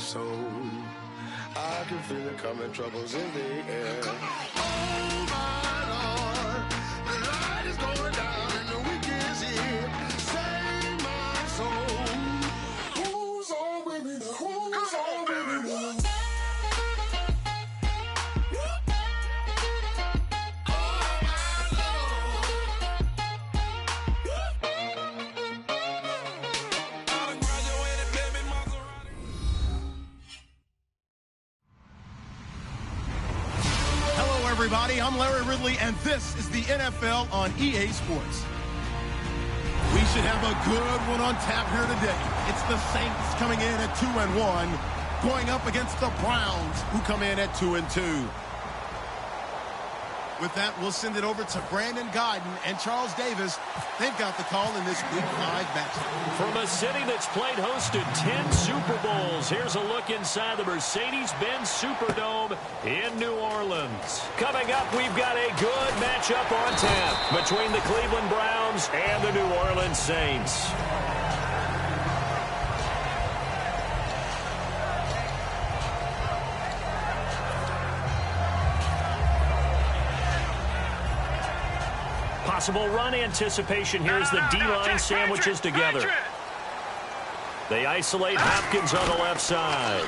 soul. I can feel it coming, troubles in the air. Oh my Lord, the light is going down and the week is here. Save my soul. Who's on with me now? Who's on with me now? Everybody, I'm Larry Ridley, and this is the NFL on EA Sports. We should have a good one on tap here today. It's the Saints coming in at 2-1, going up against the Browns, who come in at 2-2. With that, we'll send it over to Brandon Guyton and Charles Davis. They've got the call in this Week 5 matchup. From a city that's played host to 10 Super Bowls, here's a look inside the Mercedes-Benz Superdome in New Orleans. Coming up, we've got a good matchup on tap between the Cleveland Browns and the New Orleans Saints. Possible run anticipation here as the D-line sandwiches together. They isolate Hopkins on the left side.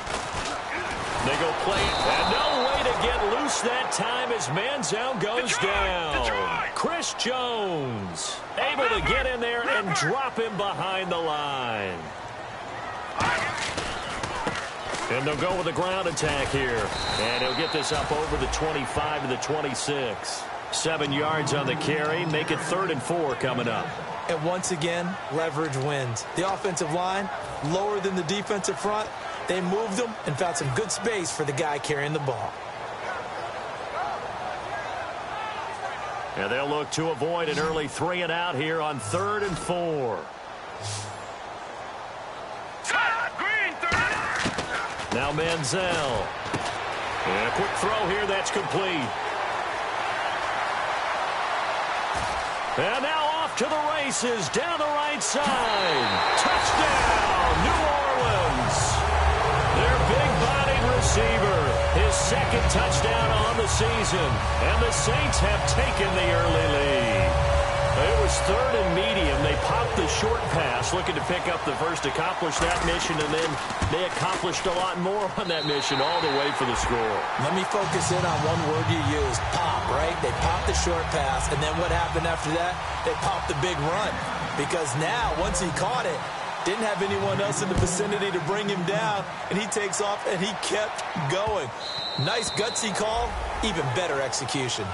They go play, and no way to get loose that time as Manziel goes down. Chris Jones able to get in there and drop him behind the line. And they'll go with a ground attack here. And he'll get this up over the 25 to the 26. 7 yards on the carry. Make it 3rd and 4 coming up. And once again, leverage wins. The offensive line, lower than the defensive front. They moved them and found some good space for the guy carrying the ball. And they'll look to avoid an early 3 and out here on 3rd and 4. Now Manziel. And a quick throw here that's complete. And now off to the races, down the right side. Touchdown, New Orleans. Their big-bodied receiver, his 2nd touchdown on the season. And the Saints have taken the early lead. It was 3rd and medium. They popped the short pass, looking to pick up the first, accomplish that mission, and then they accomplished a lot more on that mission all the way for the score. Let me focus in on one word you used, pop, right? They popped the short pass, and then what happened after that? They popped the big run. Because now, once he caught it, didn't have anyone else in the vicinity to bring him down, and he takes off, and he kept going. Nice gutsy call, even better execution.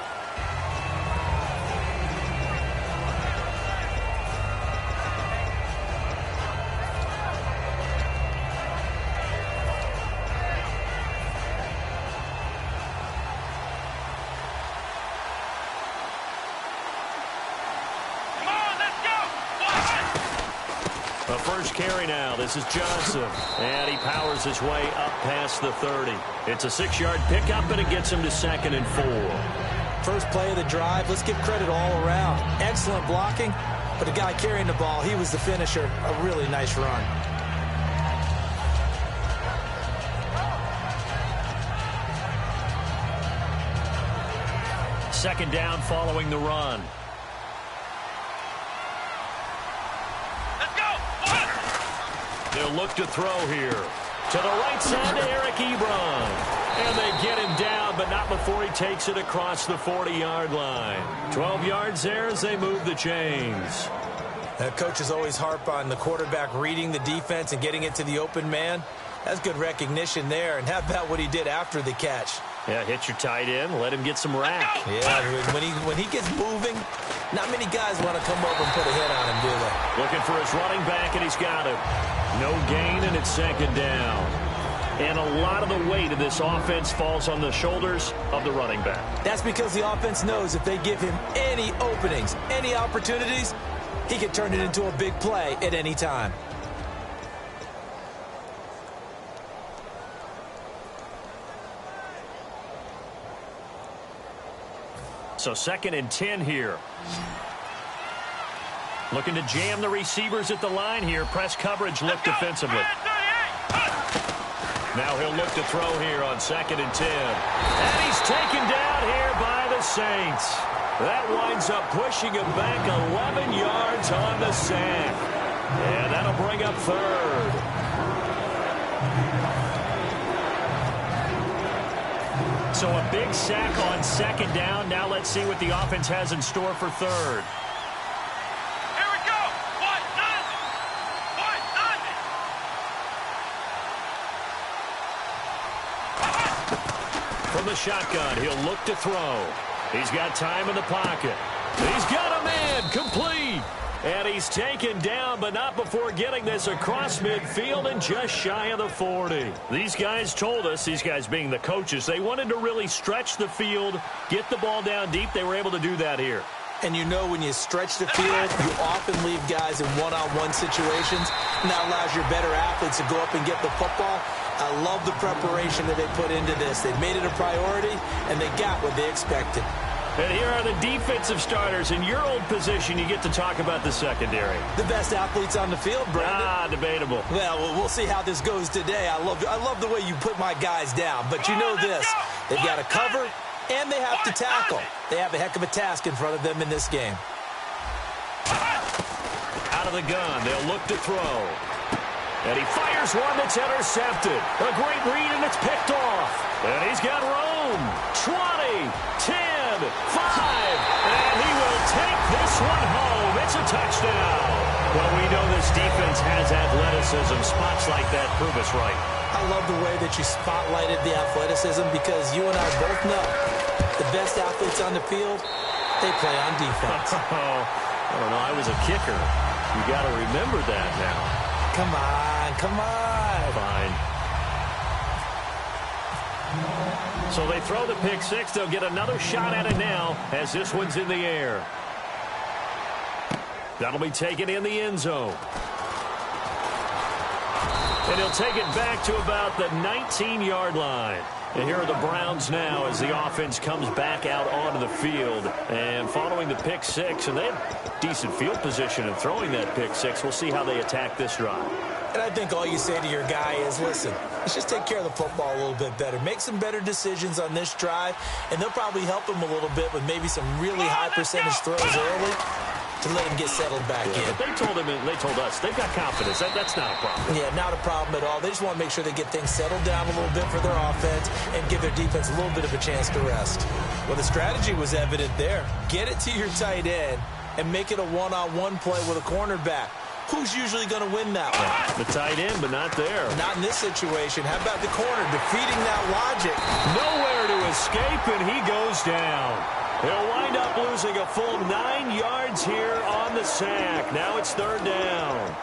First carry now. This is Johnson. And he powers his way up past the 30. It's a 6-yard pickup, and it gets him to 2nd and 4. First play of the drive. Let's give credit all around. Excellent blocking, but the guy carrying the ball, he was the finisher. A really nice run. Second down following the run. They'll look to throw here. To the right side to Eric Ebron. And they get him down, but not before he takes it across the 40-yard line. 12 yards there as they move the chains. Coaches always harp on the quarterback reading the defense and getting it to the open man. That's good recognition there. And how about what he did after the catch? Yeah, hit your tight end. Let him get some rack. Yeah, when he gets moving, not many guys want to come over and put a hit on him, do they? Looking for his running back, and he's got him. No gain, and it's 2nd down. And a lot of the weight of this offense falls on the shoulders of the running back. That's because the offense knows if they give him any openings, any opportunities, he can turn it into a big play at any time. So 2nd and 10 here. Looking to jam the receivers at the line here. Press coverage look defensively. Now he'll look to throw here on 2nd and 10. And he's taken down here by the Saints. That winds up pushing him back 11 yards on the sack. And that'll bring up 3rd. So a big sack on 2nd down. Now let's see what the offense has in store for 3rd. Here we go. 1-0. From the shotgun, he'll look to throw. He's got time in the pocket. He's got a man, complete. And he's taken down, but not before getting this across midfield and just shy of the 40. These guys told us, these guys being the coaches, they wanted to really stretch the field, get the ball down deep. They were able to do that here. And you know when you stretch the field, you often leave guys in one-on-one situations, and that allows your better athletes to go up and get the football. I love the preparation that they put into this. They made it a priority, and they got what they expected. And here are the defensive starters. In your old position, you get to talk about the secondary. The best athletes on the field, Brandon. Debatable. Well, we'll see how this goes today. I love the way you put my guys down. But you know this. They've got to cover, and they have to tackle. They have a heck of a task in front of them in this game. Out of the gun, they'll look to throw. And he fires one that's intercepted. A great read, and it's picked off. And he's got room. 20, 10, 5. And he will take this one home. It's a touchdown. Well, we know this defense has athleticism. Spots like that prove us right. I love the way that you spotlighted the athleticism because you and I both know the best athletes on the field, they play on defense. I don't know. I was a kicker. You got to remember that now. Come on, come on. Fine. So they throw the pick six. They'll get another shot at it now as this one's in the air. That'll be taken in the end zone. And he'll take it back to about the 19-yard line. And here are the Browns now as the offense comes back out onto the field. And following the pick six, and they have decent field position in throwing that pick six. We'll see how they attack this drive. And I think all you say to your guy is, listen, let's just take care of the football a little bit better. Make some better decisions on this drive, and they'll probably help him a little bit with maybe some really high percentage throws early to let him get settled back in. But they told us they've got confidence. That's not a problem. Yeah, not a problem at all. They just want to make sure they get things settled down a little bit for their offense and give their defense a little bit of a chance to rest. Well, the strategy was evident there. Get it to your tight end and make it a one-on-one play with a cornerback. Who's usually going to win that one? The tight end, but not there. Not in this situation. How about the corner defeating that logic? Nowhere to escape, and he goes down. He'll wind up losing a full 9 yards here on the sack. Now it's third down.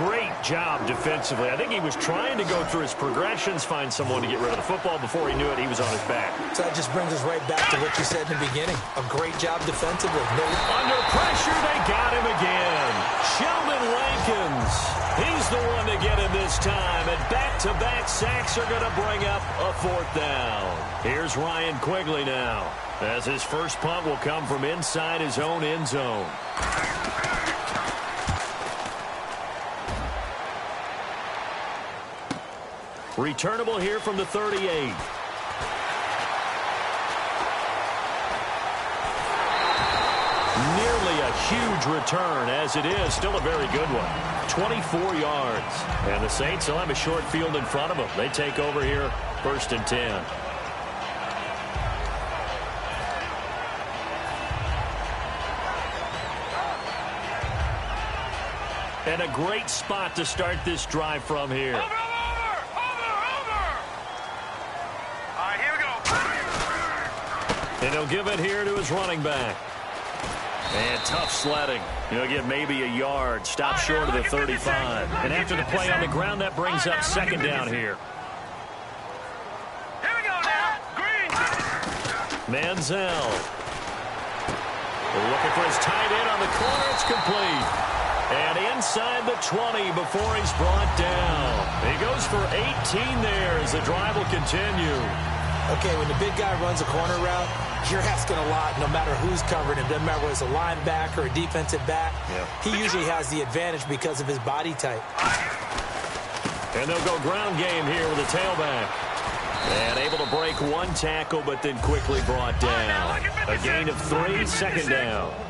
Great job defensively. I think he was trying to go through his progressions, find someone to get rid of the football. Before he knew it, he was on his back. So that just brings us right back to what you said in the beginning. A great job defensively. Under pressure, they got him again. Sheldon Rankins. He's the one to get him this time. And back-to-back sacks are going to bring up a fourth down. Here's Ryan Quigley now, as his first punt will come from inside his own end zone. Returnable here from the 38. Nearly a huge return, as it is. Still a very good one. 24 yards. And the Saints will have a short field in front of them. They take over here, 1st and 10. And a great spot to start this drive from here. Over. All right, here we go. And he'll give it here to his running back. And tough sledding. He'll get maybe a yard. Stop short of the 35. And after the play on the ground, that brings up second down here. Here we go now. Green. Manziel. Looking for his tight end on the corner. It's complete. And inside the 20 before he's brought down. He goes for 18 there as the drive will continue. Okay, when the big guy runs a corner route, you're asking a lot no matter who's covering him. Doesn't matter whether it's a linebacker or a defensive back. Yeah. He usually has the advantage because of his body type. And they'll go ground game here with a tailback. And able to break one tackle, but then quickly brought down. A gain of 3, second down. All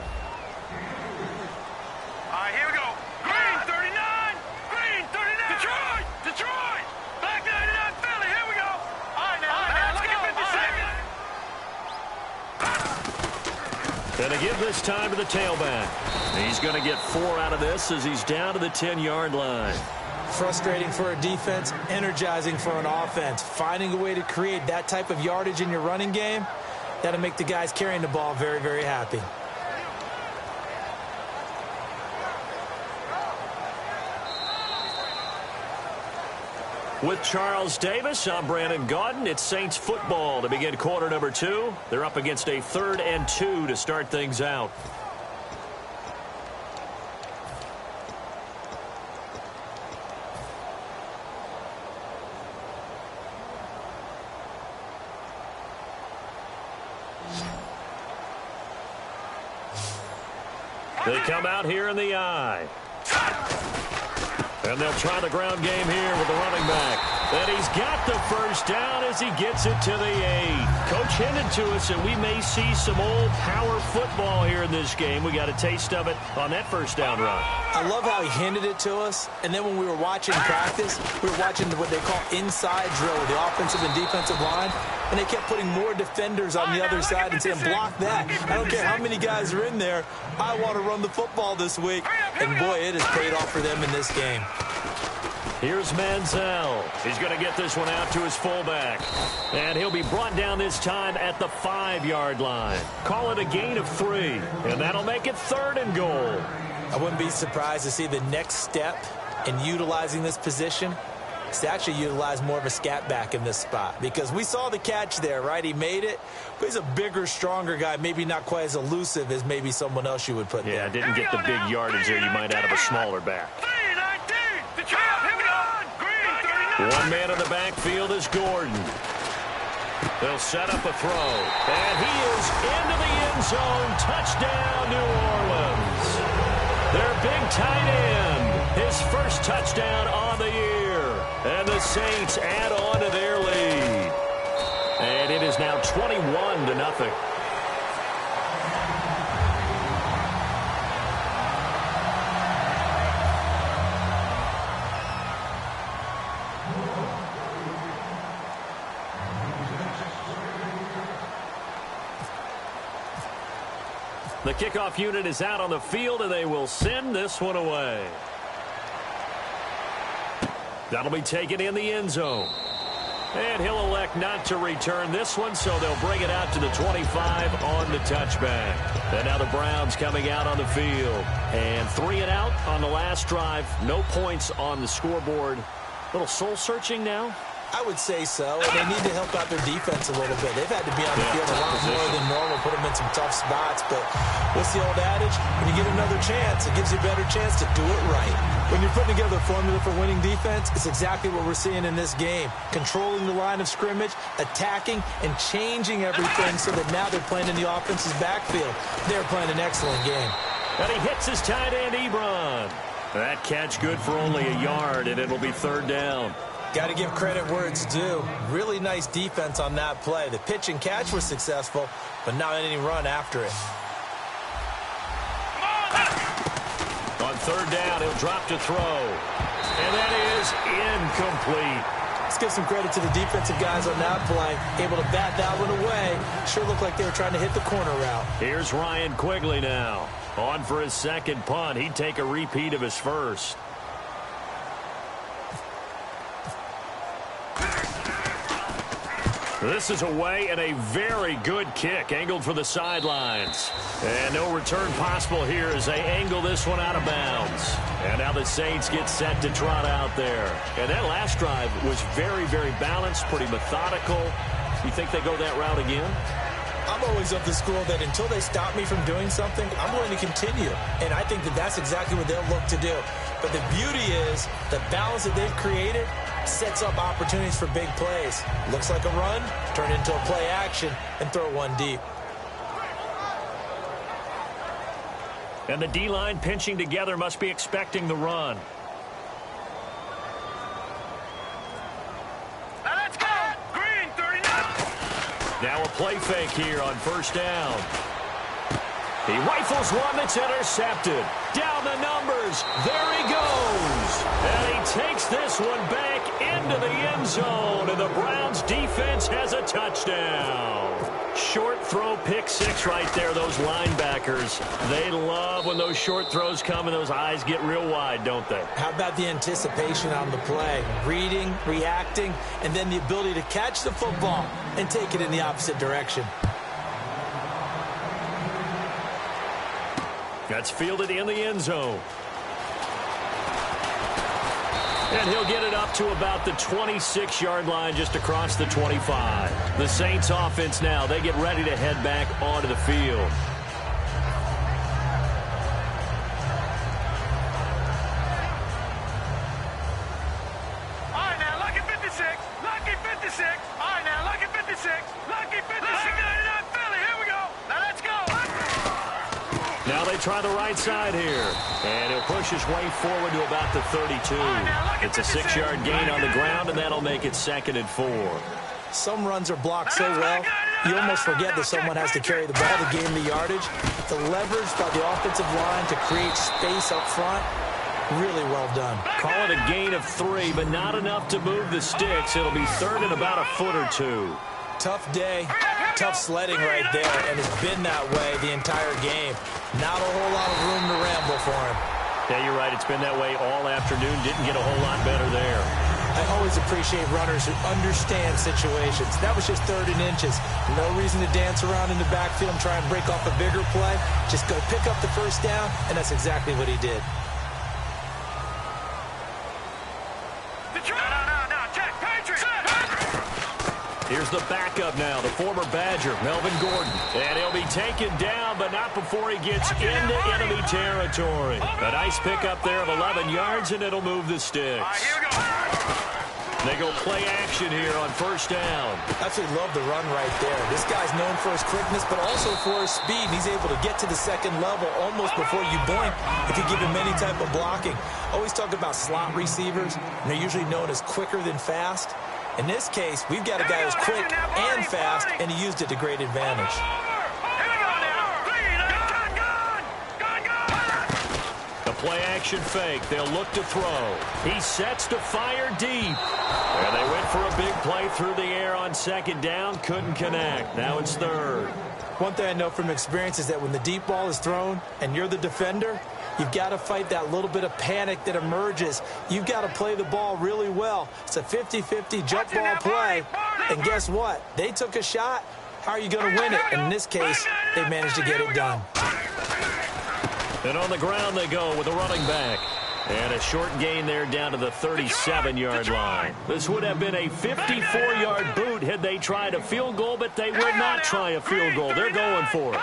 right, here we go. Green 39. Green 39. Detroit. Black 99 Philly. Here we go. All right, now let's go. And they give this time to the tailback. He's going to get 4 out of this as he's down to the 10-yard line. Frustrating for a defense, energizing for an offense. Finding a way to create that type of yardage in your running game, that'll make the guys carrying the ball very, very happy. With Charles Davis, I'm Brandon Gaudin. It's Saints football to begin quarter number 2. They're up against a 3rd and 2 to start things out. They come out here in the eye. And they'll try the ground game here with the running back. And he's got the first down as he gets it to the 8. Coach hinted to us that we may see some old power football here in this game. We got a taste of it on that first down run. I love how he handed it to us. And then when we were watching practice, we were watching what they call inside drill with the offensive and defensive line. And they kept putting more defenders on the other side and saying, block that. I don't care how many guys are in there. I want to run the football this week. And, boy, it has paid off for them in this game. Here's Manziel. He's going to get this one out to his fullback. And he'll be brought down this time at the 5-yard line. Call it a gain of 3. And that'll make it 3rd and goal. I wouldn't be surprised to see the next step in utilizing this position is to actually utilize more of a scat back in this spot. Because we saw the catch there, right? He made it. But he's a bigger, stronger guy. Maybe not quite as elusive as maybe someone else you would put there. Yeah, didn't get the big yardage there you might out of a smaller back. One man in the backfield is Gordon. They'll set up a throw. And he is into the end zone. Touchdown, New Orleans. Their big tight end. His first touchdown on the year. And the Saints add on to their lead. And it is now 21-0. The kickoff unit is out on the field, and they will send this one away. That'll be taken in the end zone. And he'll elect not to return this one, so they'll bring it out to the 25 on the touchback. And now the Browns coming out on the field. And 3 and out on the last drive. No points on the scoreboard. A little soul-searching now. I would say so, and they need to help out their defense a little bit. They've had to be on the field a lot more than normal, put them in some tough spots. But what's the old adage? When you get another chance, it gives you a better chance to do it right. When you're putting together a formula for winning defense, it's exactly what we're seeing in this game. Controlling the line of scrimmage, attacking, and changing everything so that now they're playing in the offense's backfield. They're playing an excellent game. And he hits his tight end, Ebron. That catch good for only a yard, and it'll be 3rd down. Got to give credit where it's due. Really nice defense on that play. The pitch and catch was successful, but not any run after it. On 3rd down, he'll drop to throw. And that is incomplete. Let's give some credit to the defensive guys on that play. Able to bat that one away. Sure looked like they were trying to hit the corner route. Here's Ryan Quigley now. On for his second punt. He'd take a repeat of his first. This is away and a very good kick angled for the sidelines. And no return possible here as they angle this one out of bounds. And now the Saints get set to trot out there. And that last drive was very, very balanced, pretty methodical. You think they go that route again? I'm always of the school that until they stop me from doing something, I'm going to continue. And I think that that's exactly what they'll look to do. But the beauty is the balance that they've created sets up opportunities for big plays. Looks like a run, turn it into a play action, and throw one deep. And the D-line pinching together must be expecting the run. Now a play fake here on first down. He rifles one that's intercepted. Down the numbers. There he goes. And he takes this one back into the end zone. And the Browns defense has a touchdown. Short throw, pick six right there, those linebackers. They love when those short throws come and those eyes get real wide, don't they? How about the anticipation on the play? Reading, reacting, and then the ability to catch the football and take it in the opposite direction. That's fielded in the end zone. And he'll get it up to about the 26-yard line, just across the 25. The Saints offense now, they get ready to head back onto the field. All right, now, lucky 56. Lucky 56. All right, now, lucky 56. Lucky 56. Lucky 99 Philly. Here we go. Now, let's go. Now they try the right side here. And he'll push his way forward to about the 32. It's a 6-yard gain on the ground, and that'll make it 2nd and 4. Some runs are blocked so well, you almost forget that someone has to carry the ball to gain the yardage. The leverage by the offensive line to create space up front, really well done. Call it a gain of 3, but not enough to move the sticks. It'll be 3rd and about a foot or 2. Tough day, tough sledding right there, and it's been that way the entire game. Not a whole lot of room to ramble for him. Yeah, you're right. It's been that way all afternoon. Didn't get a whole lot better there. I always appreciate runners who understand situations. That was just 3rd and inches. No reason to dance around in the backfield and try and break off a bigger play. Just go pick up the first down, and that's exactly what he did. Here's the backup now, the former Badger, Melvin Gordon. And he'll be taken down, but not before he gets into enemy territory. A nice pickup there of 11 yards, and it'll move the sticks. They go play action here on first down. Absolutely love the run right there. This guy's known for his quickness, but also for his speed. He's able to get to the second level almost before you blink if you give him any type of blocking. Always talk about slot receivers, and they're usually known as quicker than fast. In this case, we've got a guy who's quick and fast, and he used it to great advantage. The play-action fake. They'll look to throw. He sets to fire deep. And they went for a big play through the air on 2nd down. Couldn't connect. Now it's 3rd. One thing I know from experience is that when the deep ball is thrown and you're the defender, you've got to fight that little bit of panic that emerges. You've got to play the ball really well. It's a 50-50 jump ball play. And guess what? They took a shot. How are you going to win it? And in this case, they managed to get it done. And on the ground they go with a running back. And a short gain there down to the 37-yard line. This would have been a 54-yard boot had they tried a field goal, but they will not try a field goal. They're going for it.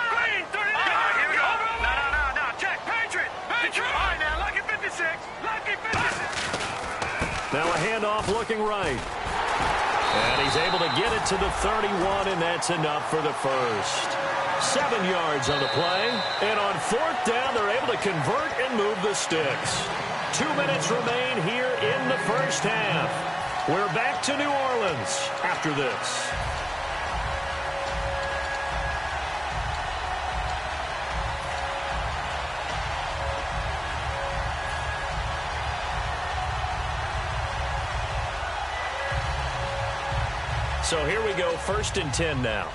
Now a handoff looking right. And he's able to get it to the 31, and that's enough for the first. 7 yards on the play. And on 4th down, they're able to convert and move the sticks. 2 minutes remain here in the first half. We're back to New Orleans after this. So here we go, 1st and 10 now.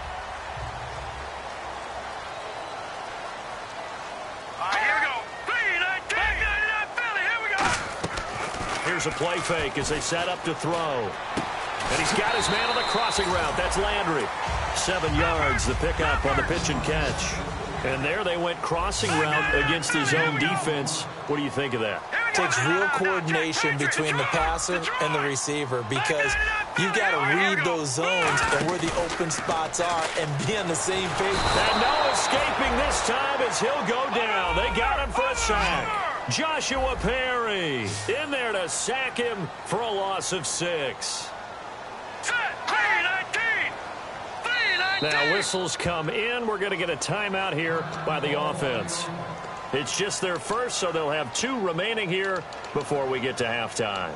Here's a play fake as they set up to throw. And he's got his man on the crossing route. That's Landry. 7 yards, the pickup on the pitch and catch. And there they went crossing route against his own defense. What do you think of that? Takes real coordination between the passer and the receiver because you've got to read those zones and where the open spots are and be on the same page. And no escaping this time as he'll go down. They got him for a sack. Joshua Perry in there to sack him for a loss of 6. Now whistles come in. We're going to get a timeout here by the offense. It's just their first, so they'll have 2 remaining here before we get to halftime.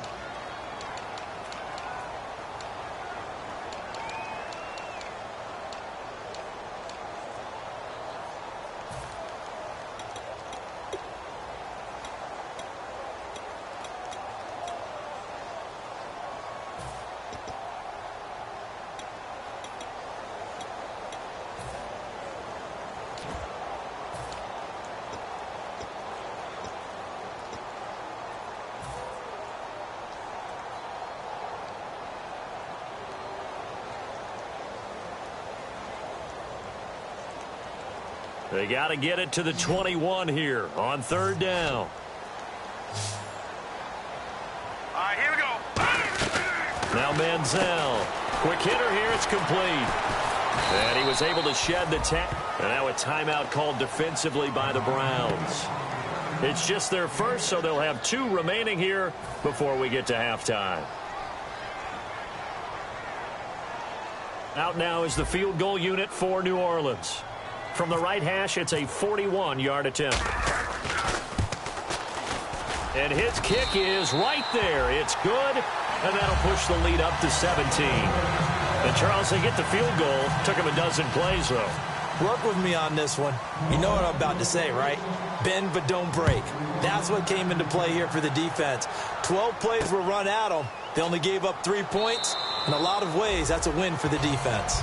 They got to get it to the 21 here on third down. All right, here we go. Now Manziel. Quick hitter here. It's complete. And he was able to shed the tackle. And now a timeout called defensively by the Browns. It's just their first, so they'll have 2 remaining here before we get to halftime. Out now is the field goal unit for New Orleans. From the right hash, it's a 41-yard attempt. And his kick is right there. It's good, and that'll push the lead up to 17. And, Charles, they get the field goal. Took him a dozen plays, though. Work with me on this one. You know what I'm about to say, right? Bend but don't break. That's what came into play here for the defense. 12 plays were run at them. They only gave up 3 points. In a lot of ways, that's a win for the defense.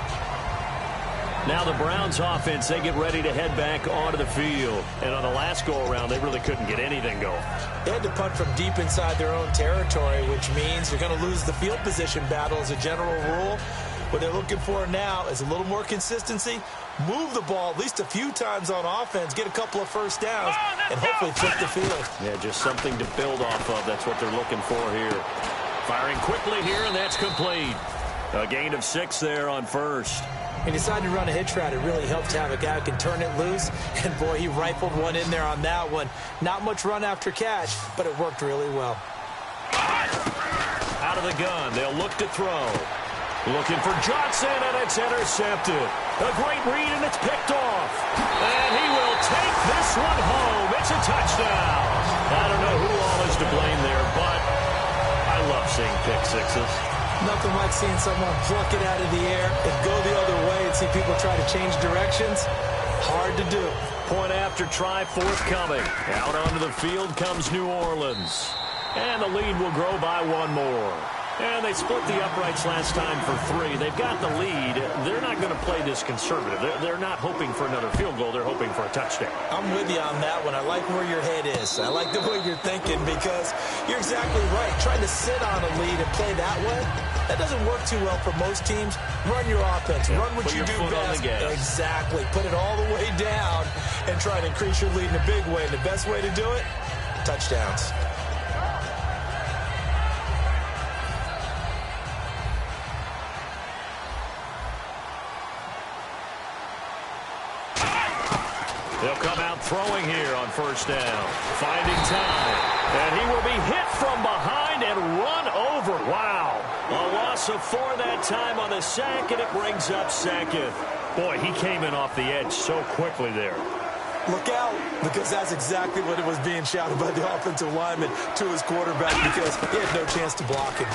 Now the Browns offense, they get ready to head back onto the field. And on the last go-around, they really couldn't get anything going. They had to punt from deep inside their own territory, which means you're going to lose the field position battle as a general rule. What they're looking for now is a little more consistency, move the ball at least a few times on offense, get a couple of first downs, and hopefully flip the field. Yeah, just something to build off of. That's what they're looking for here. Firing quickly here, and that's complete. A gain of 6 there on first. He decided to run a hitch route. It really helped to have a guy who can turn it loose. And, boy, he rifled one in there on that one. Not much run after catch, but it worked really well. Out of the gun, they'll look to throw. Looking for Johnson, and it's intercepted. A great read, and it's picked off. And he will take this one home. It's a touchdown. I don't know who all is to blame there, but I love seeing pick sixes. Nothing like seeing someone pluck it out of the air and go the other way and see people try to change directions. Hard to do. Point after try forthcoming. Out onto the field comes New Orleans. And the lead will grow by 1 more. And they split the uprights last time for 3. They've got the lead. They're not going to play this conservative. They're not hoping for another field goal. They're hoping for a touchdown. I'm with you on that one. I like where your head is. I like the way you're thinking because you're exactly right. Trying to sit on a lead and play that way, that doesn't work too well for most teams. Run your offense. Run what you do best. Exactly. Put it all the way down and try to increase your lead in a big way. And the best way to do it, touchdowns. They'll come out throwing here on first down. Finding time. And he will be hit from behind and run over. Wow. A loss of 4 that time on the sack, and it brings up second. Boy, he came in off the edge so quickly there. Look out, because that's exactly what it was being shouted by the offensive lineman to his quarterback because he had no chance to block him.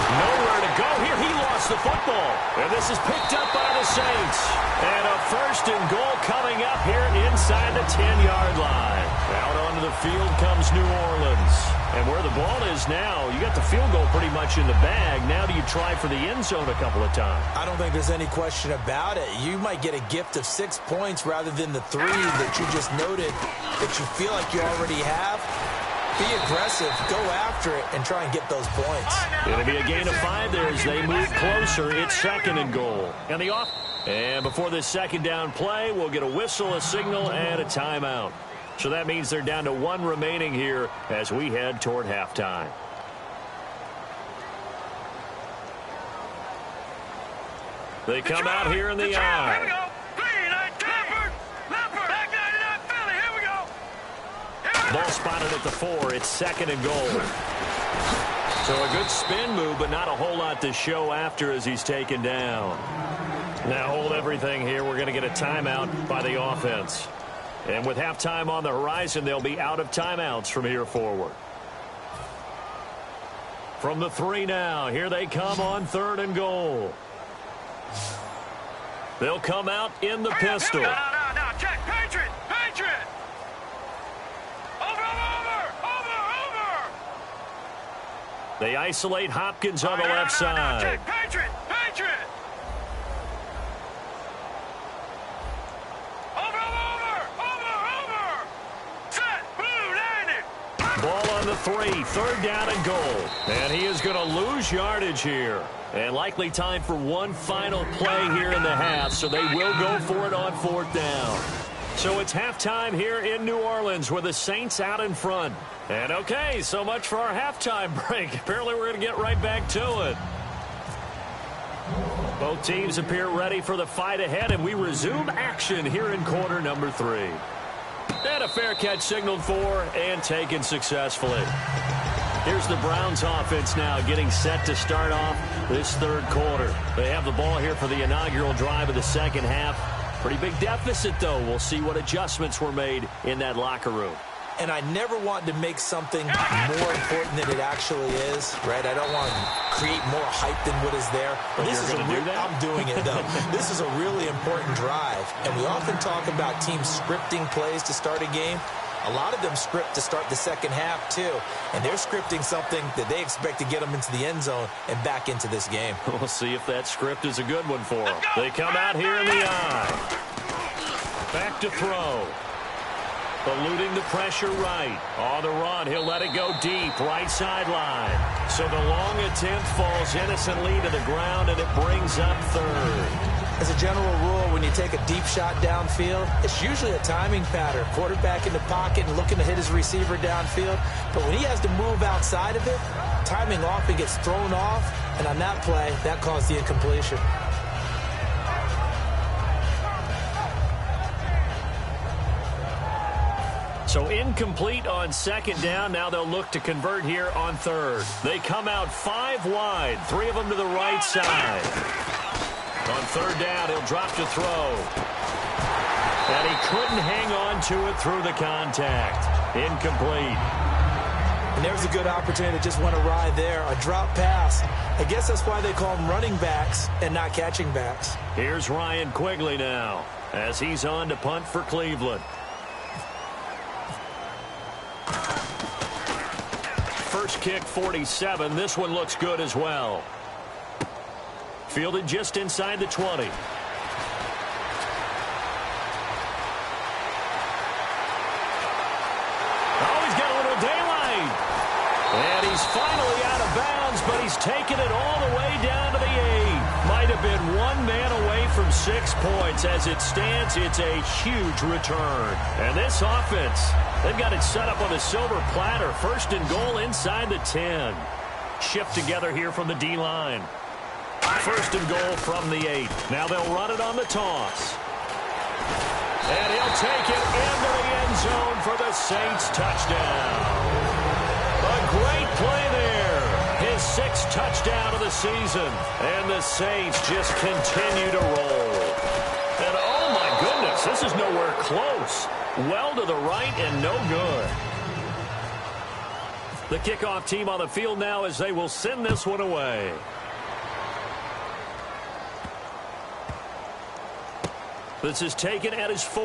Nowhere to go here. He lost the football. And this is picked up by the Saints. And a 1st and goal coming up here inside the 10-yard line. Out onto the field comes New Orleans. And where the ball is now, you got the field goal pretty much in the bag. Now do you try for the end zone a couple of times? I don't think there's any question about it. You might get a gift of 6 points rather than the 3 that you just noted that you feel like you already have. Be aggressive, go after it, and try and get those points. It'll be a gain of 5 there as they move closer. It's 2nd and goal. And before this 2nd down play, we'll get a whistle, a signal, and a timeout. So that means they're down to 1 remaining here as we head toward halftime. They come out here in the eye. Here we go. Green, Leopard, back 99, Philly. Here we go. Ball spotted at the 4. It's 2nd and goal. So a good spin move, but not a whole lot to show after as he's taken down. Now hold everything here. We're going to get a timeout by the offense. And with halftime on the horizon, they'll be out of timeouts from here forward. From the 3 now, here they come on 3rd and goal. They'll come out in the pistol. No, check, Patriot. Over. They isolate Hopkins on the left side. Check, Patriot. Over. Set, blue, landing. Ball on the 3, third down and goal. And he is going to lose yardage here. And likely time for one final play here in the half, so they will go for it on 4th down. So it's halftime here in New Orleans with the Saints out in front. And okay, so much for our halftime break. Apparently we're going to get right back to it. Both teams appear ready for the fight ahead, and we resume action here in quarter number 3. And a fair catch signaled for and taken successfully. Here's the Browns offense now getting set to start off this third quarter. They have the ball here for the inaugural drive of the second half. Pretty big deficit, though. We'll see what adjustments were made in that locker room. And I never want to make something more important than it actually is, right? I don't want to create more hype than what is there. But this you're is going to do that? I'm doing it, though. This is a really important drive. And we often talk about teams scripting plays to start a game. A lot of them script to start the second half, too. And they're scripting something that they expect to get them into the end zone and back into this game. We'll see if that script is a good one for them. They come out here in the eye. Back to throw. Eluding the pressure right. On the run, he'll let it go deep, right sideline. So the long attempt falls innocently to the ground, and it brings up third. As a general rule, when you take a deep shot downfield, it's usually a timing pattern. Quarterback in the pocket and looking to hit his receiver downfield. But when he has to move outside of it, timing often gets thrown off, and on that play, that caused the incompletion. So incomplete on second down. Now they'll look to convert here on third. They come out 5 wide, 3 of them to the right side. On third down, he'll drop to throw. And he couldn't hang on to it through the contact. Incomplete. And there's a good opportunity to just went awry there. A drop pass. I guess that's why they call them running backs and not catching backs. Here's Ryan Quigley now as he's on to punt for Cleveland. First kick, 47. This one looks good as well. Fielded just inside the 20. Oh, he's got a little daylight. And he's finally out of bounds, but he's taken it all the way down to the 8. Might have been one man away from 6 points. As it stands, it's a huge return. And this offense, they've got it set up on a silver platter. First and goal inside the 10. Shift together here from the D-line. First and goal from the 8. Now they'll run it on the toss. And he'll take it into the end zone for the Saints touchdown. A great play there. His 6th touchdown of the season. And the Saints just continue to roll. And oh my goodness, this is nowhere close. Well to the right and no good. The kickoff team on the field now as they will send this one away. This is taken at his 4.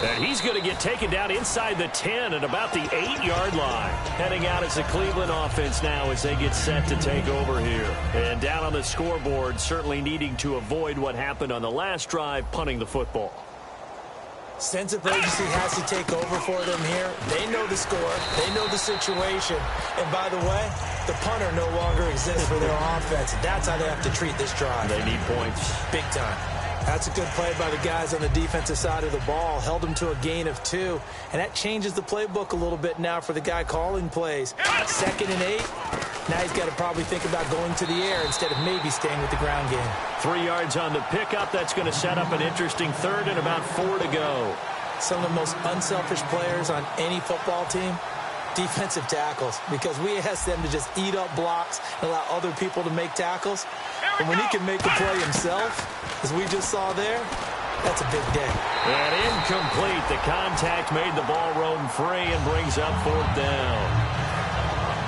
And he's going to get taken down inside the 10 at about the 8-yard line. Heading out as the Cleveland offense now as they get set to take over here. And down on the scoreboard, certainly needing to avoid what happened on the last drive, punting the football. Sense of urgency has to take over for them here. They know the score. They know the situation. And by the way, the punter no longer exists for their offense. That's how they have to treat this drive. They need points. Big time. That's a good play by the guys on the defensive side of the ball. Held them to a gain of 2. And that changes the playbook a little bit now for the guy calling plays. 2nd and 8. Now he's got to probably think about going to the air instead of maybe staying with the ground game. 3 yards on the pickup. That's going to set up an interesting third and about 4 to go. Some of the most unselfish players on any football team, defensive tackles, because we ask them to just eat up blocks and allow other people to make tackles. And when he can make the play himself, as we just saw there, that's a big day. And incomplete. The contact made the ball roam free and brings up 4th down.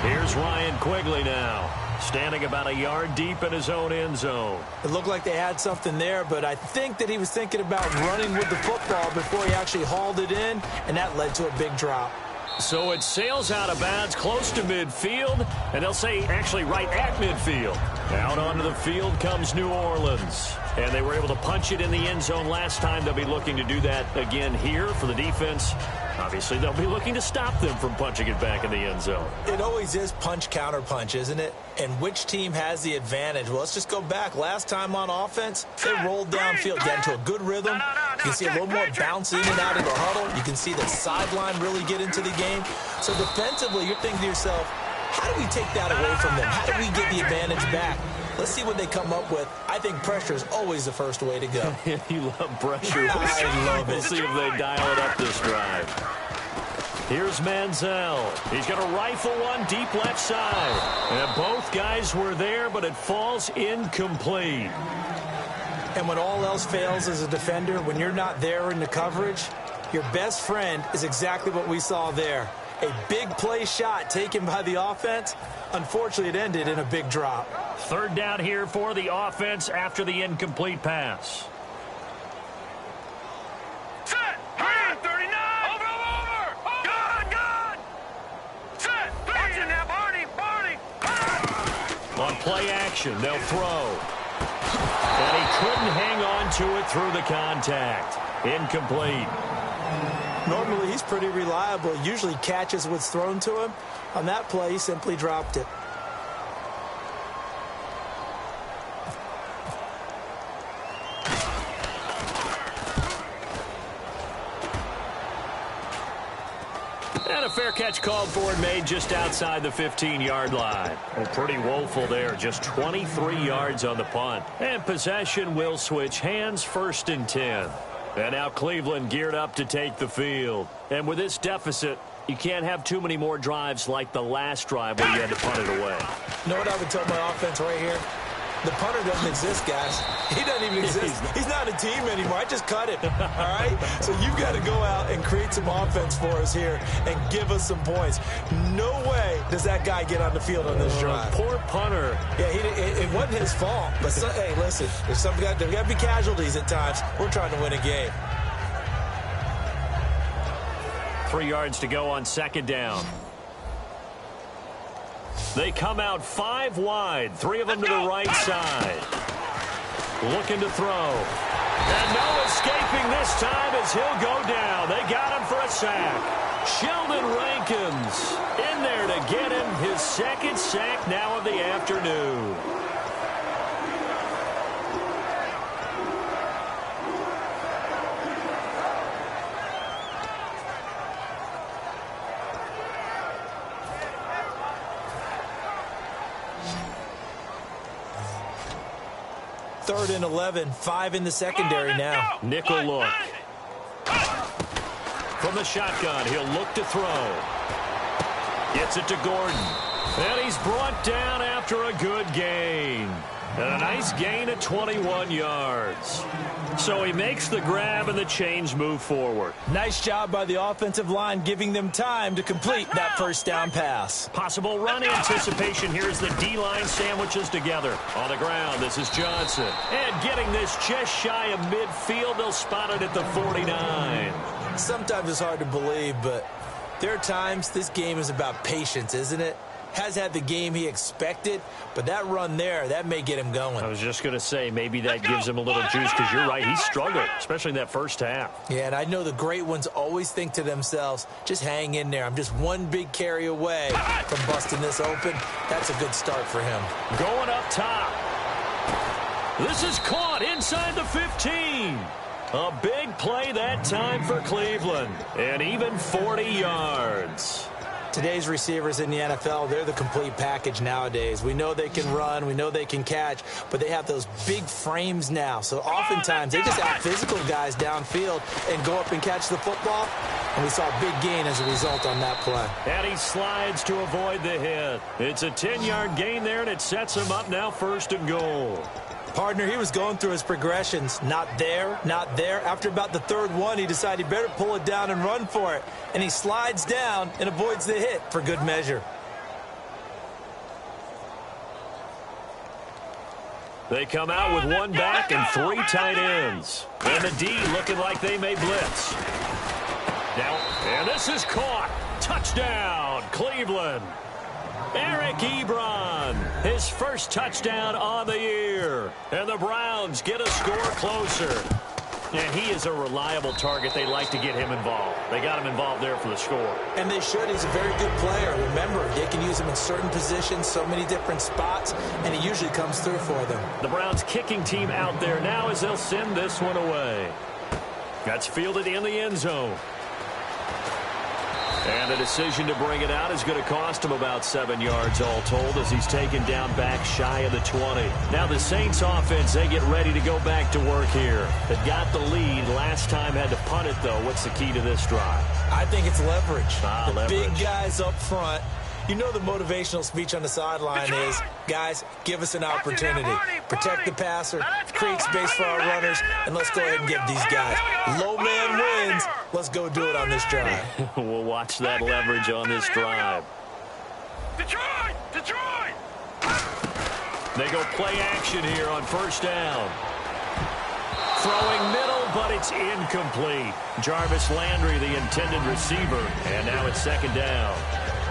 Here's Ryan Quigley now, standing about a yard deep in his own end zone. It looked like they had something there, but I think that he was thinking about running with the football before he actually hauled it in, and that led to a big drop. So it sails out of bounds close to midfield, and they'll say actually right at midfield. Out onto the field comes New Orleans. And they were able to punch it in the end zone last time. They'll be looking to do that again here for the defense. Obviously, they'll be looking to stop them from punching it back in the end zone. It always is punch, counter punch, isn't it? And which team has the advantage? Well, let's just go back. Last time on offense, they rolled downfield, got into a good rhythm. You can see a little more bounce in and out of the huddle. You can see the sideline really get into the game. So defensively, you're thinking to yourself, how do we take that away from them? How do we get the advantage back? Let's see what they come up with. I think pressure is always the first way to go. You love pressure. I love it. We'll see if they dial it up this drive. Here's Manziel. He's going to rifle one deep left side. And both guys were there, but it falls incomplete. And when all else fails as a defender, when you're not there in the coverage, your best friend is exactly what we saw there. A big play shot taken by the offense. Unfortunately, it ended in a big drop. Third down here for the offense after the incomplete pass. Set. 39. Over. Good. Set. Watching now, Barney. On play action, they'll throw. And he couldn't hang on to it through the contact. Incomplete. Normally, he's pretty reliable. Usually catches what's thrown to him. On that play, he simply dropped it. And a fair catch called for and made just outside the 15-yard line. Well, pretty woeful there. Just 23 yards on the punt. And possession will switch hands, 1st and 10. And now Cleveland geared up to take the field. And with this deficit, you can't have too many more drives like the last drive where you had to punt it away. You know what I would tell my offense right here? The punter doesn't exist, guys. He doesn't even exist. He's not a team anymore. I just cut it, all right? So you've got to go out and create some offense for us here and give us some points. No way does that guy get on the field on this drive. Poor punter. Yeah, it wasn't his fault. But, hey, listen, there's got to be casualties at times. We're trying to win a game. 3 yards to go on 2nd down. They come out 5 wide, 3 of them to the right side. Looking to throw. And no escaping this time as he'll go down. They got him for a sack. Sheldon Rankins in there to get him his 2nd sack now of the afternoon. Third and 11, 5 in the secondary now. Nickel look. From the shotgun, he'll look to throw. Gets it to Gordon. And he's brought down after a good gain. And a nice gain of 21 yards. So he makes the grab and the chains move forward. Nice job by the offensive line giving them time to complete that first down pass. Possible run anticipation. Here's the D-line sandwiches together. On the ground, this is Johnson. And getting this just shy of midfield, they'll spot it at the 49. Sometimes it's hard to believe, but there are times this game is about patience, isn't it? Has had the game he expected, but that run there, that may get him going. I was just going to say, maybe that gives him a little juice, because you're right, he struggled, especially in that first half. Yeah, and I know the great ones always think to themselves, just hang in there. I'm just one big carry away from busting this open. That's a good start for him. Going up top. This is caught inside the 15. A big play that time for Cleveland, and even 40 yards. Today's receivers in the NFL, they're the complete package nowadays. We know they can run, we know they can catch, but they have those big frames now. So oftentimes they just out-physical guys downfield and go up and catch the football. And we saw a big gain as a result on that play. And he slides to avoid the hit. It's a 10-yard gain there, and it sets him up now 1st and goal. Partner, he was going through his progressions. Not there, not there. After about the 3rd one, he decided he better pull it down and run for it. And he slides down and avoids the hit for good measure. They come out with 1 back and 3 tight ends. And the D looking like they may blitz. Now, and this is caught. Touchdown, Cleveland. Eric Ebron, his first touchdown on the year. And the Browns get a score closer. And he is a reliable target. They like to get him involved. They got him involved there for the score. And they should. He's a very good player. Remember, they can use him in certain positions, so many different spots, and he usually comes through for them. The Browns kicking team out there now as they'll send this one away. That's fielded in the end zone. And the decision to bring it out is going to cost him about 7 yards all told as he's taken down back shy of the 20. Now the Saints offense, they get ready to go back to work here. They've got the lead. Last time had to punt it, though. What's the key to this drive? I think it's leverage. Leverage. Big guys up front. You know the motivational speech on the sideline is, guys, give us an opportunity. Protect the passer, create space for our runners, and let's go ahead and give these guys. Low man wins. Let's go do it on this drive. We'll watch that leverage on this drive. Detroit! Detroit! They go play action here on first down. Throwing middle, but it's incomplete. Jarvis Landry, the intended receiver, and now it's second down.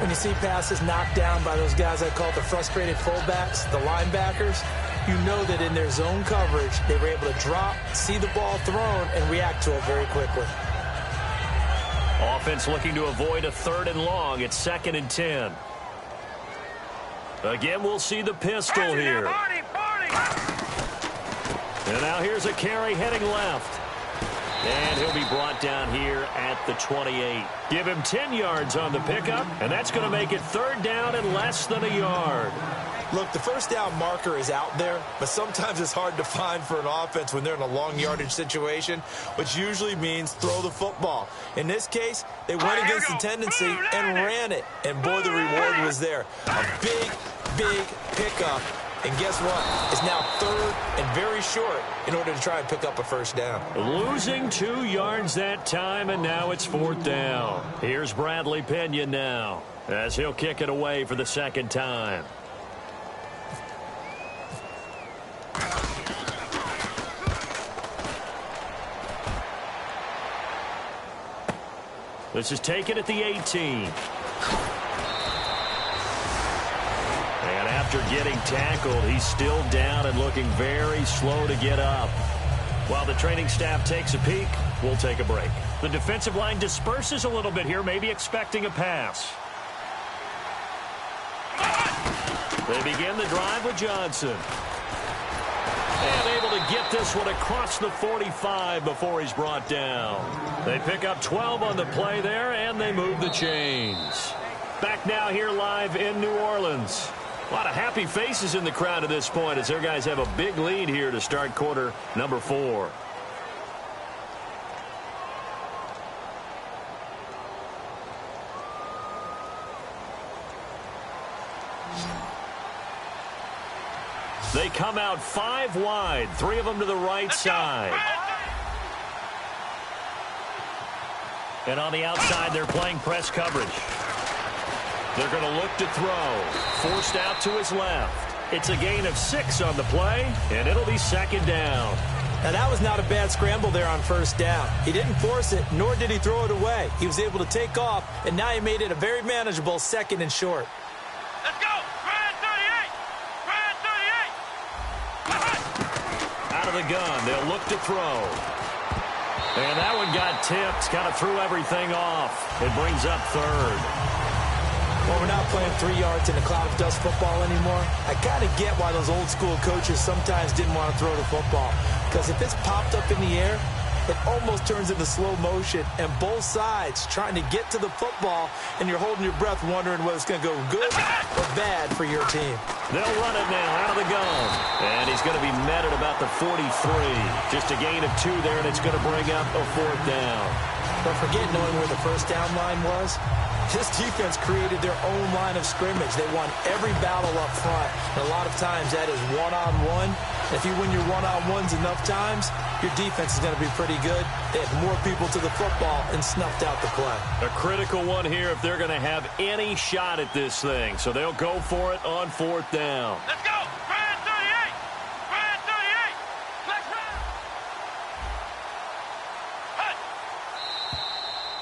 When you see passes knocked down by those guys I call the frustrated fullbacks, the linebackers, you know that in their zone coverage, they were able to drop, see the ball thrown, and react to it very quickly. Offense looking to avoid a 3rd and long. It's 2nd and 10. Again, we'll see the pistol here. And now here's a carry heading left. And he'll be brought down here at the 28. Give him 10 yards on the pickup, and that's going to make it 3rd down and less than a yard. Look, the first down marker is out there, but sometimes it's hard to find for an offense when they're in a long yardage situation, which usually means throw the football. In this case, they went against the tendency and ran it, and boy, the reward was there. A big, big pickup. And guess what? It's now 3rd and very short in order to try and pick up a first down. Losing 2 yards that time, and now it's 4th down. Here's Bradley Pinion now as he'll kick it away for the 2nd time. This is taken at the 18. And after getting tackled, he's still down and looking very slow to get up. While the training staff takes a peek, we'll take a break. The defensive line disperses a little bit here, maybe expecting a pass. They begin the drive with Johnson. And able to get this one across the 45 before he's brought down. They pick up 12 on the play there, and they move the chains. Back now here live in New Orleans. A lot of happy faces in the crowd at this point as their guys have a big lead here to start quarter number 4. They come out 5 wide, 3 of them to the right side. And on the outside, they're playing press coverage. They're going to look to throw. Forced out to his left. It's a gain of 6 on the play, and it'll be 2nd down. Now, that was not a bad scramble there on first down. He didn't force it, nor did he throw it away. He was able to take off, and now he made it a very manageable 2nd and short. Let's go! Brad 38! Brad 38! Out of the gun, they'll look to throw. And that one got tipped, kind of threw everything off. It brings up 3rd. Well, we're not playing 3 yards in a cloud of dust football anymore. I kind of get why those old school coaches sometimes didn't want to throw the football. Because if it's popped up in the air, it almost turns into slow motion. And both sides trying to get to the football, and you're holding your breath wondering whether it's going to go good or bad for your team. They'll run it now out of the gun. And he's going to be met at about the 43. Just a gain of 2 there, and it's going to bring up a 4th down. But forget knowing where the first down line was. This defense created their own line of scrimmage. They won every battle up front. And a lot of times that is one-on-one. If you win your one-on-ones enough times, your defense is going to be pretty good. They had more people to the football and snuffed out the play. A critical one here if they're going to have any shot at this thing. So they'll go for it on 4th down. Let's go! Brad 38! Brad 38! Let's run!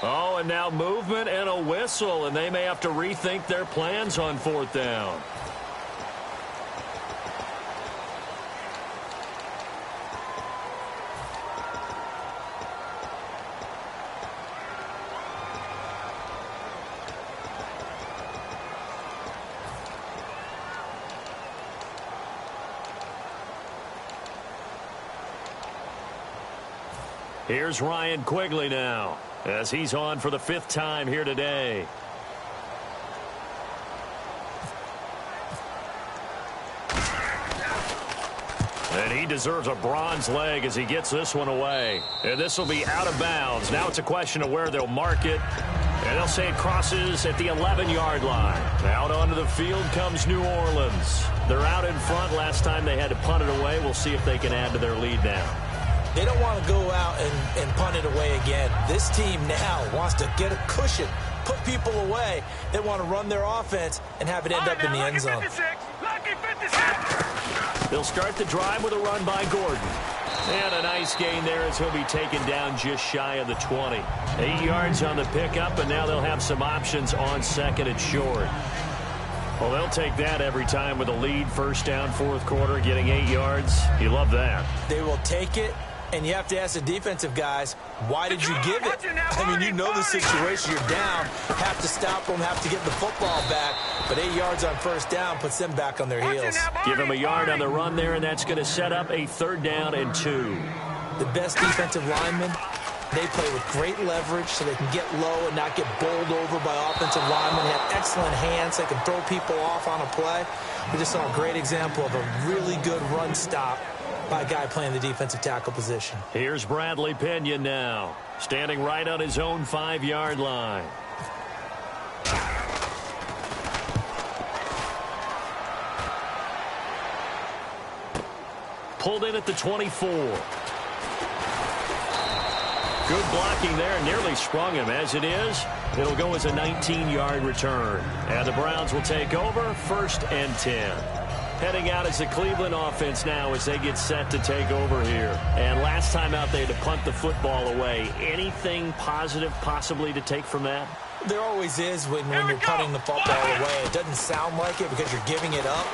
Oh, and now movement and a whistle, and they may have to rethink their plans on 4th down. Here's Ryan Quigley now, as he's on for the 5th time here today. And he deserves a bronze leg as he gets this one away. And this will be out of bounds. Now it's a question of where they'll mark it. And they'll say it crosses at the 11-yard line. Out onto the field comes New Orleans. They're out in front. Last time they had to punt it away. We'll see if they can add to their lead now. They don't want to go out and punt it away again. This team now wants to get a cushion, put people away. They want to run their offense and have it end up in the end zone. They'll start the drive with a run by Gordon. And a nice gain there as he'll be taken down just shy of the 20. 8 yards on the pickup, and now they'll have some options on 2nd and short. Well, they'll take that every time with a lead. 1st down, 4th quarter, getting 8 yards. You love that. They will take it. And you have to ask the defensive guys, why did you give it? I mean, you know the situation. You're down. Have to stop them, have to get the football back. But 8 yards on 1st down puts them back on their heels. Give them a yard on the run there, and that's going to set up a 3rd down and 2. The best defensive linemen, they play with great leverage so they can get low and not get bowled over by offensive linemen. They have excellent hands. They can throw people off on a play. We just saw a great example of a really good run stop by a guy playing the defensive tackle position. Here's Bradley Pinion now, standing right on his own 5-yard line. Pulled in at the 24. Good blocking there, nearly sprung him. As it is, it'll go as a 19-yard return. And the Browns will take over, 1st and 10. Heading out as the Cleveland offense now as they get set to take over here. And last time out, they had to punt the football away. Anything positive possibly to take from that? There always is when you're punting the football away. It doesn't sound like it because you're giving it up.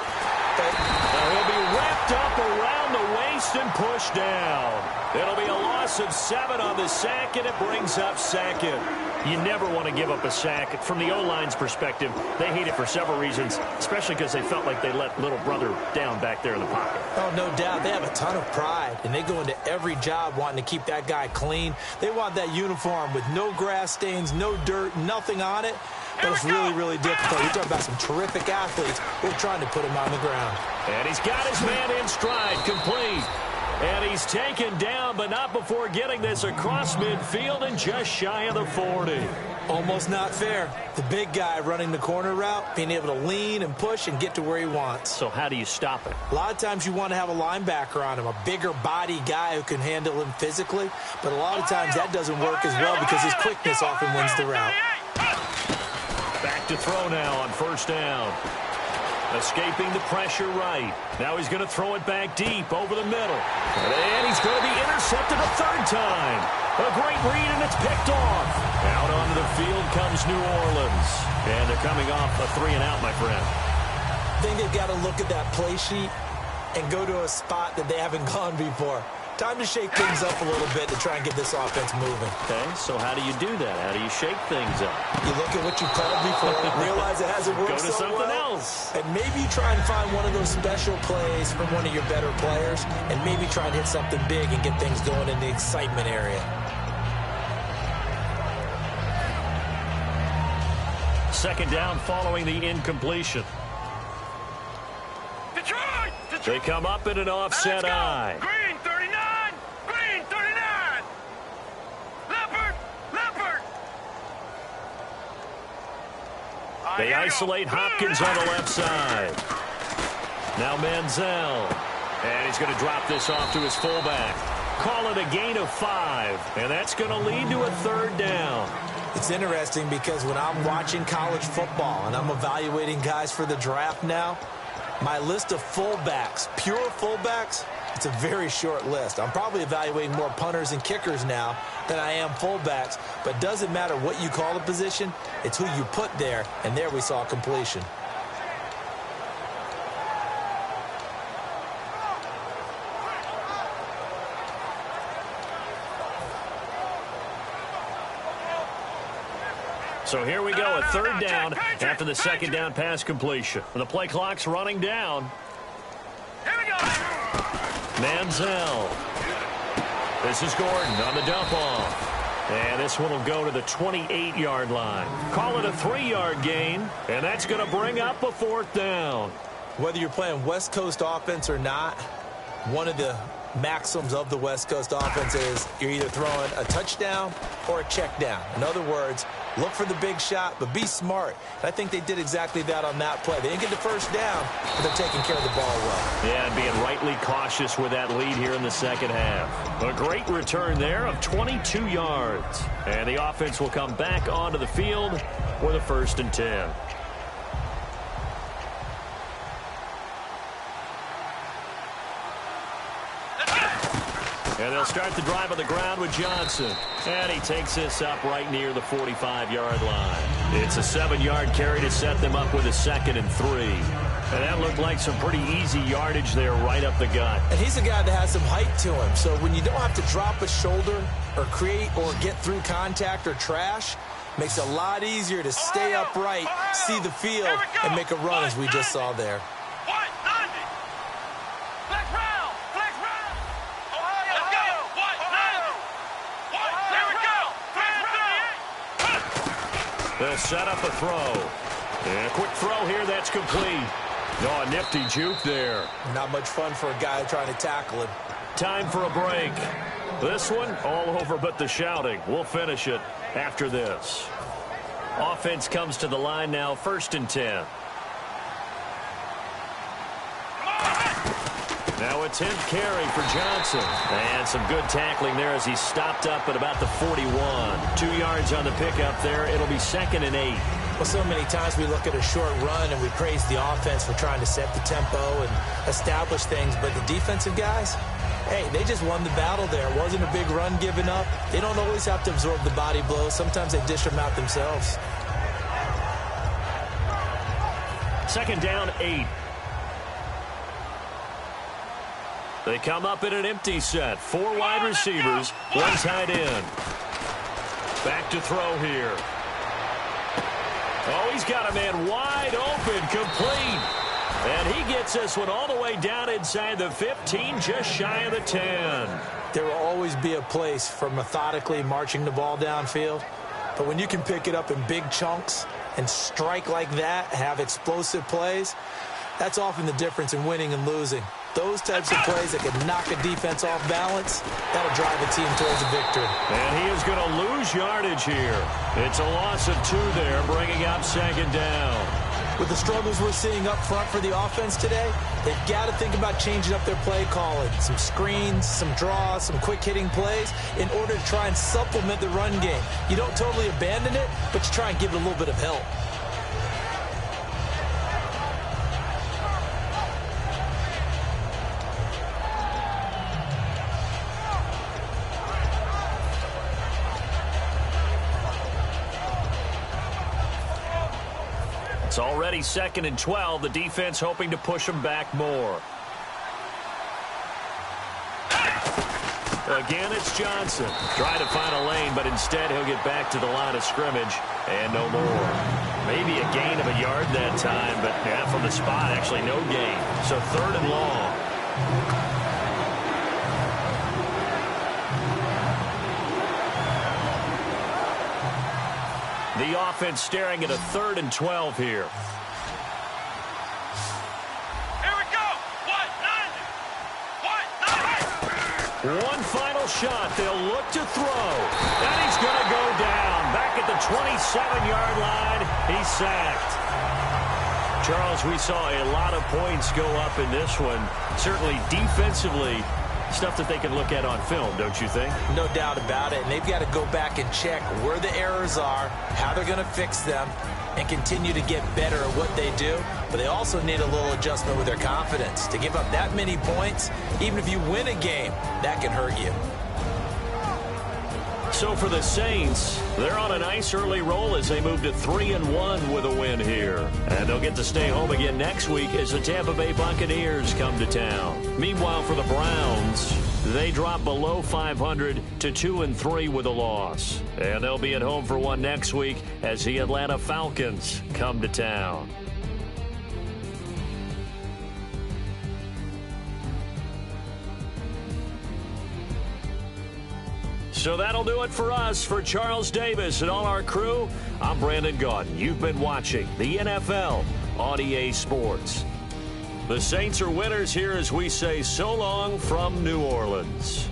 But he'll be wrapped up around the waist and pushed down. It'll be a loss of 7 on the sack, and it brings up 2nd. You never want to give up a sack. From the O-line's perspective, they hate it for several reasons, especially because they felt like they let little brother down back there in the pocket. Oh, no doubt. They have a ton of pride, and they go into every job wanting to keep that guy clean. They want that uniform with no grass stains, no dirt, nothing on it. But it's really, really difficult. You're talking about some terrific athletes. We're trying to put him on the ground. And he's got his man in stride, complete. And he's taken down, but not before getting this across midfield and just shy of the 40. Almost not fair. The big guy running the corner route, being able to lean and push and get to where he wants. So how do you stop it? A lot of times you want to have a linebacker on him, a bigger body guy who can handle him physically. But a lot of times that doesn't work as well because his quickness often wins the route. Back to throw now on 1st down. Escaping the pressure right. Now he's going to throw it back deep over the middle. And he's going to be intercepted a 3rd time. A great read, and it's picked off. Out onto the field comes New Orleans. And they're coming off a 3-and-out, my friend. I think they've got to look at that play sheet and go to a spot that they haven't gone before. Time to shake things up a little bit to try and get this offense moving. Okay, so how do you do that? How do you shake things up? You look at what you called before, realize it hasn't worked Go to so something well, else. and maybe try and find one of those special plays from one of your better players, and maybe try and hit something big and get things going in the excitement area. 2nd down following the incompletion. Detroit! They come up in an offset eye. Green 39! Green 39! Leopard! Leopard! They isolate Hopkins on the left side. Now Manziel. And he's going to drop this off to his fullback. Call it a gain of 5. And that's going to lead to a 3rd down. It's interesting because when I'm watching college football and I'm evaluating guys for the draft now, my list of fullbacks, pure fullbacks, It's a very short list. I'm probably evaluating more punters and kickers now than I am fullbacks, but it doesn't matter what you call a position, it's who you put there, and there we saw completion. So here we go, a third down after the second down pass completion. The play clock's running down. Here we go. Manziel. This is Gordon on the dump off. And this one will go to the 28-yard line. Call it a 3-yard gain, and that's going to bring up a fourth down. Whether you're playing West Coast offense or not, one of the maxims of the West Coast offense is you're either throwing a touchdown or a check down. In other words, look for the big shot, but be smart. And I think they did exactly that on that play. They didn't get the first down, but they're taking care of the ball well. Yeah, and being rightly cautious with that lead here in the second half. A great return there of 22 yards. And the offense will come back onto the field with a 1st and 10. And they'll start the drive on the ground with Johnson. And he takes this up right near the 45-yard line. It's a 7-yard carry to set them up with a 2nd and 3. And that looked like some pretty easy yardage there right up the gut. And he's a guy that has some height to him. So when you don't have to drop a shoulder or create or get through contact or trash, makes it a lot easier to stay upright, see the field, and make a run as we just saw there. They'll set up a throw. And a quick throw here, that's complete. No, a nifty juke there. Not much fun for a guy trying to tackle him. Time for a break. This one, all over but the shouting. We'll finish it after this. Offense comes to the line now, 1st and 10. Now a 10th carry for Johnson. And some good tackling there as he stopped up at about the 41. 2 yards on the pickup there. It'll be 2nd and 8. Well, so many times we look at a short run and we praise the offense for trying to set the tempo and establish things. But the defensive guys, hey, they just won the battle there. It wasn't a big run given up. They don't always have to absorb the body blows. Sometimes they dish them out themselves. 2nd down, 8. They come up in an empty set. 4 wide receivers, 1 tight end. Back to throw here. Oh, he's got a man wide open, complete. And he gets this one all the way down inside the 15, just shy of the 10. There will always be a place for methodically marching the ball downfield. But when you can pick it up in big chunks and strike like that, have explosive plays, that's often the difference in winning and losing. Those types of plays that can knock a defense off balance, that'll drive a team towards a victory. And he is going to lose yardage here. It's a loss of 2 there, bringing up 2nd down. With the struggles we're seeing up front for the offense today, they've got to think about changing up their play calling. Some screens, some draws, some quick-hitting plays in order to try and supplement the run game. You don't totally abandon it, but you try and give it a little bit of help. It's already 2nd and 12. The defense hoping to push them back more. Again, it's Johnson. Trying to find a lane, but instead he'll get back to the line of scrimmage and no more. Maybe a gain of a yard that time, but yeah, from the spot, actually no gain. So 3rd and long. The offense staring at a 3rd and 12 here. Here we go. One final shot. They'll look to throw. And he's going to go down. Back at the 27-yard line. He's sacked. Charles, we saw a lot of points go up in this one. Certainly defensively, Stuff that they can look at on film, don't you think? No doubt about it. And they've got to go back and check where the errors are, how they're going to fix them, and continue to get better at what they do. But they also need a little adjustment with their confidence. To give up that many points, even if you win a game, that can hurt you. So for the Saints, they're on a nice early roll as they move to 3-1 with a win here. And they'll get to stay home again next week as the Tampa Bay Buccaneers come to town. Meanwhile, for the Browns, they drop below 500 to 2-3 with a loss. And they'll be at home for one next week as the Atlanta Falcons come to town. So that'll do it for us. For Charles Davis and all our crew, I'm Brandon Gaudin. You've been watching the NFL on EA Sports. The Saints are winners here as we say so long from New Orleans.